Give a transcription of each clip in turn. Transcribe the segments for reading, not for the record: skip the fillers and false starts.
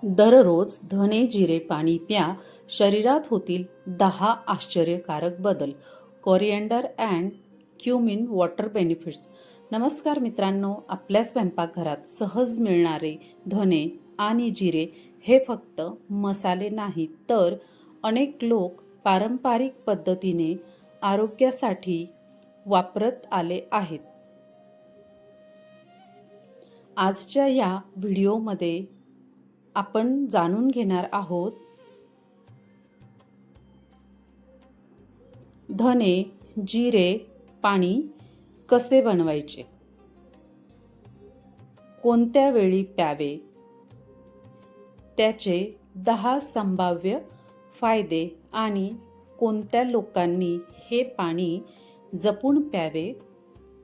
दररोज धने जिरे पाणी प्या, शरीरात होतील 10 आश्चर्यकारक बदल. Coriander and cumin water benefits. नमस्कार मित्रांनो, आपल्या स्वयंपाकघरात सहज मिळणारे धने आणि जिरे हे फक्त मसाले नाहीत, तर अनेक लोक पारंपरिक पद्धतीने आरोग्यासाठी वापरत आले आहेत. आजच्या या व्हिडिओमध्ये आपण जाणून घेणार आहोत धने जिरे पाणी कसे बनवायचे, कोणत्या वेळी प्यावे, त्याचे 10 संभाव्य फायदे आणि कोणत्या लोकांनी हे पाणी जपून प्यावे.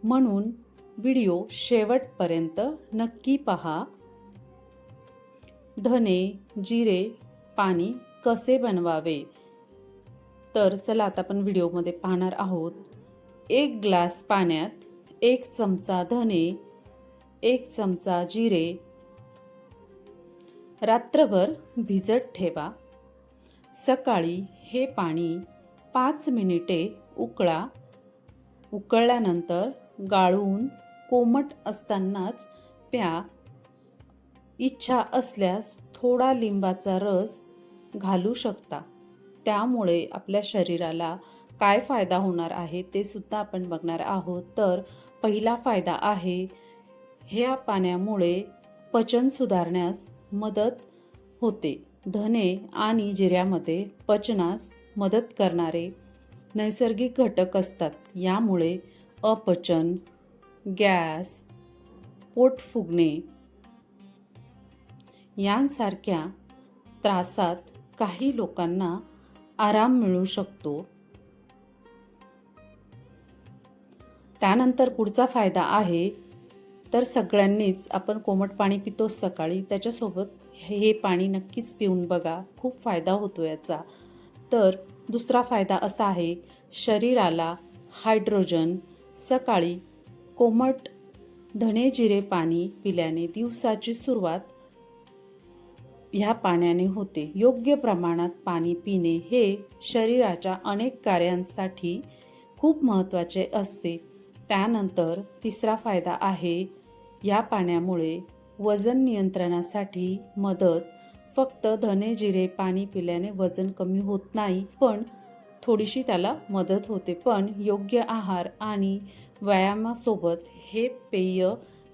म्हणून व्हिडिओ शेवटपर्यंत नक्की पहा. धने जिरे पाणी कसे बनवावे, तर चला आता आपण व्हिडिओमध्ये पाहणार आहोत. 1 ग्लास पाण्यात 1 चमचा धने, 1 चमचा जिरे रात्रभर भिजत ठेवा. सकाळी हे पाणी 5 मिनिटे उकळा. उकळल्यानंतर गाळून कोमट असतानाच प्या. इच्छा असल्यास थोडा लिंबाचा रस घालू शकता. त्यामुळे आपल्या शरीराला काय फायदा होणार आहे ते सुद्धा आपण बघणार आहोत. तर पहिला फायदा आहे, ह्या पाण्यामुळे पचन सुधारण्यास मदत होते. धने आणि जिऱ्यामध्ये पचनास मदत करणारे नैसर्गिक घटक असतात. यामुळे अपचन, गॅस, पोट फुगणे यांसारख्या त्रासात काही लोकांना आराम मिळू शकतो. त्यानंतर पुढचा फायदा आहे, तर सगळ्यांनीच आपण कोमट पाणी पितो सकाळी, त्याच्यासोबत हे पाणी नक्कीच पिऊन बघा, खूप फायदा होतो याचा. तर दुसरा फायदा असा आहे, शरीराला हायड्रोजन. सकाळी कोमट धने जिरे पाणी पिल्याने दिवसाची सुरुवात ह्या पाण्याने होते. योग्य प्रमाणात पाणी पिणे हे शरीराच्या अनेक कार्यांसाठी खूप महत्त्वाचे असते. त्यानंतर तिसरा फायदा आहे, या पाण्यामुळे वजन नियंत्रणासाठी मदत. फक्त धने जिरे पाणी पिल्याने वजन कमी होत नाही, पण थोडीशी त्याला मदत होते. पण योग्य आहार आणि व्यायामासोबत हे पेय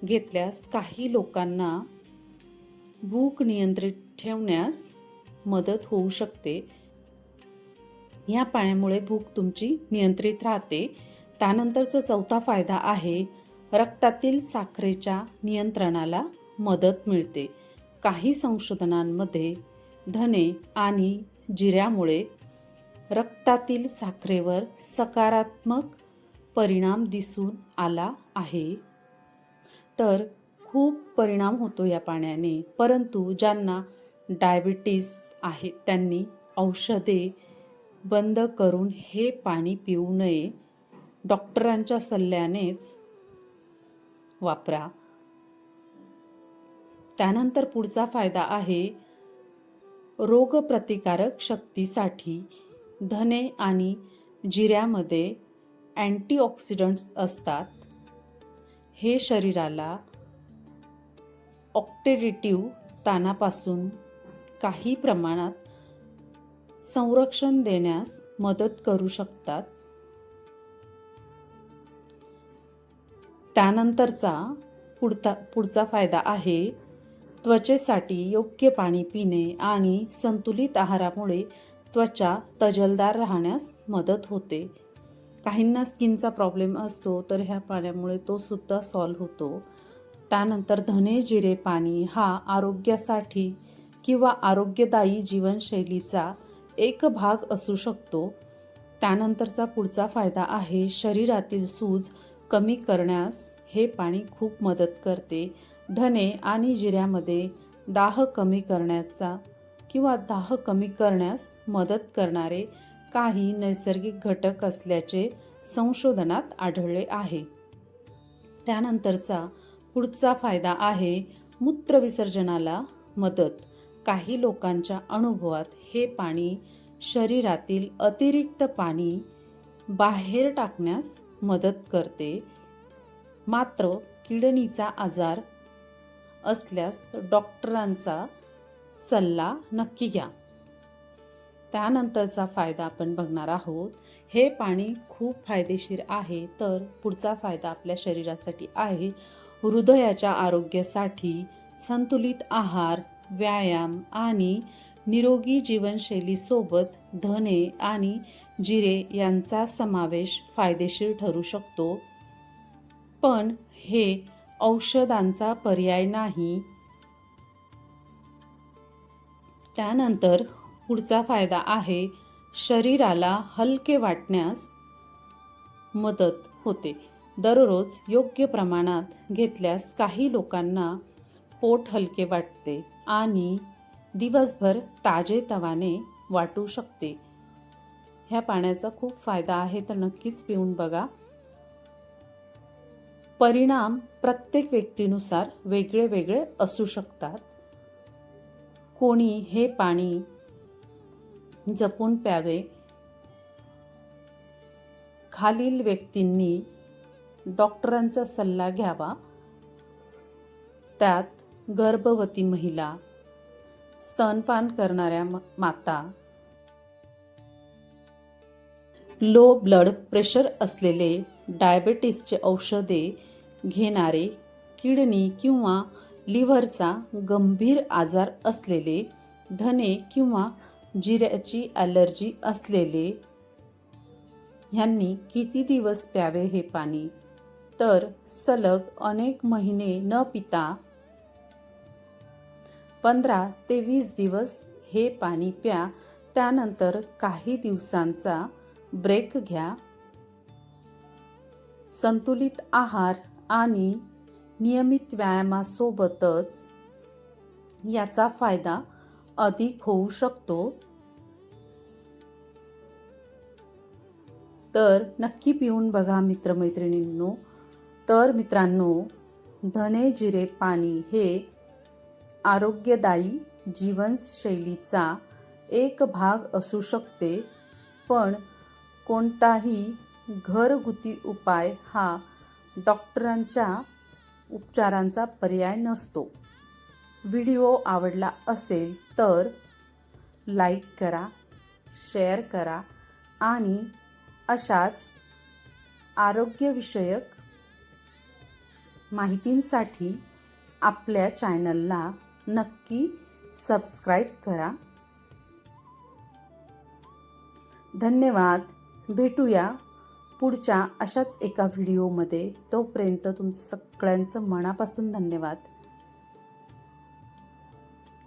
घेतल्यास काही लोकांना भूक नियंत्रित ठेवण्यास मदत होऊ शकते. ह्या पाण्यामुळे भूक तुमची नियंत्रित राहते. त्यानंतरचा चौथा फायदा आहे, रक्तातील साखरेच्या नियंत्रणाला मदत मिळते. काही संशोधनांमध्ये धने आणि जिऱ्यामुळे रक्तातील साखरेवर सकारात्मक परिणाम दिसून आला आहे. तर खूप परिणाम होतो या पाण्याने. परंतु ज्यांना डायबिटीस आहे त्यांनी औषधे बंद करून हे पाणी पिऊ नये. डॉक्टरांच्या सल्ल्यानेच वापरा. त्यानंतर पुढचा फायदा आहे, रोगप्रतिकारक शक्तीसाठी धने आणि जिऱ्यामध्ये अँटीऑक्सिडंट्स असतात. हे शरीराला ऑक्सिडेटिव्ह ताणापासून काही प्रमाणात संरक्षण देण्यास मदत करू शकतात. त्यानंतरचा पुढचा फायदा आहे, त्वचेसाठी योग्य पाणी पिणे आणि संतुलित आहारामुळे त्वचा तजेलदार राहण्यास मदत होते. काहींना स्किनचा प्रॉब्लेम असतो, तर ह्या पाण्यामुळे तो सुद्धा सॉल्व्ह होतो. त्यानंतर धने जिरे पाणी हा आरोग्यासाठी किंवा आरोग्यदायी जीवनशैलीचा एक भाग असू शकतो. त्यानंतरचा पुढचा फायदा आहे, शरीरातील सूज कमी करण्यास हे पाणी खूप मदत करते. धने आणि जिऱ्यामध्ये दाह कमी करण्यास मदत करणारे काही नैसर्गिक घटक असल्याचे संशोधनात आढळले आहे. त्यानंतरचा पुढचा फायदा आहे मूत्रविसर्जनाला मदत. काही लोकांच्या अनुभवात हे पाणी शरीरातील अतिरिक्त पाणी बाहेर टाकण्यास मदत करते. मात्र किडनीचा आजार असल्यास डॉक्टरांचा सल्ला नक्की घ्या. त्यानंतरचा फायदा आपण बघणार आहोत. हे पाणी खूप फायदेशीर आहे. तर पुढचा फायदा आपल्या शरीरासाठी आहे हृदयाच्या आरोग्यासाठी. संतुलित आहार, व्यायाम आणि निरोगी जीवनशैलीसोबत धने आणि जिरे यांचा समावेश फायदेशीर ठरू शकतो. पण हे औषधांचा पर्याय नाही. त्यानंतर पुढचा फायदा आहे शरीराला हलके वाटण्यास मदत होते. दररोज योग्य प्रमाणात घेतल्यास काही लोकांना पोट हलके वाटते आणि दिवसभर ताजेतवाने वाटू शकते. ह्या पाण्याचा खूप फायदा आहे, तर नक्कीच पिऊन बघा. परिणाम प्रत्येक व्यक्तीनुसार वेगळे वेगळे असू शकतात. कोणी हे पाणी जपून प्यावे. खालील व्यक्तींनी डॉक्टरांचा सल्ला घ्यावा. त्यात गर्भवती महिला, स्तनपान करणाऱ्या माता, लो ब्लड प्रेशर असलेले, डायबेटीसचे औषधे घेणारे, किडनी किंवा लिव्हरचा गंभीर आजार असलेले, धने किंवा जिऱ्याची ॲलर्जी असलेले. ह्यांनी किती दिवस प्यावे हे पाणी? तर सलग अनेक महिने न पिता 15 ते 20 दिवस हे पाणी प्या. त्यानंतर काही दिवसांचा ब्रेक घ्या. संतुलित आहार आणि नियमित व्यायामासोबतच याचा फायदा अधिक होऊ शकतो. तर नक्की पिऊन बघा मित्रमैत्रिणींनो. तर मित्रांनो, धने जिरे पाणी हे आरोग्यदायी जीवनशैलीचा एक भाग असू शकते. पण कोणताही घरगुती उपाय हा डॉक्टरांच्या उपचारांचा पर्याय नसतो. व्हिडिओ आवडला असेल तर लाईक करा, शेअर करा आणि अशाच आरोग्यविषयक माहितींसाठी आपल्या चॅनलला नक्की सबस्क्राईब करा. धन्यवाद. भेटूया पुढच्या अशाच एका व्हिडिओमध्ये. तोपर्यंत तुमचं सगळ्यांचं मनापासून धन्यवाद.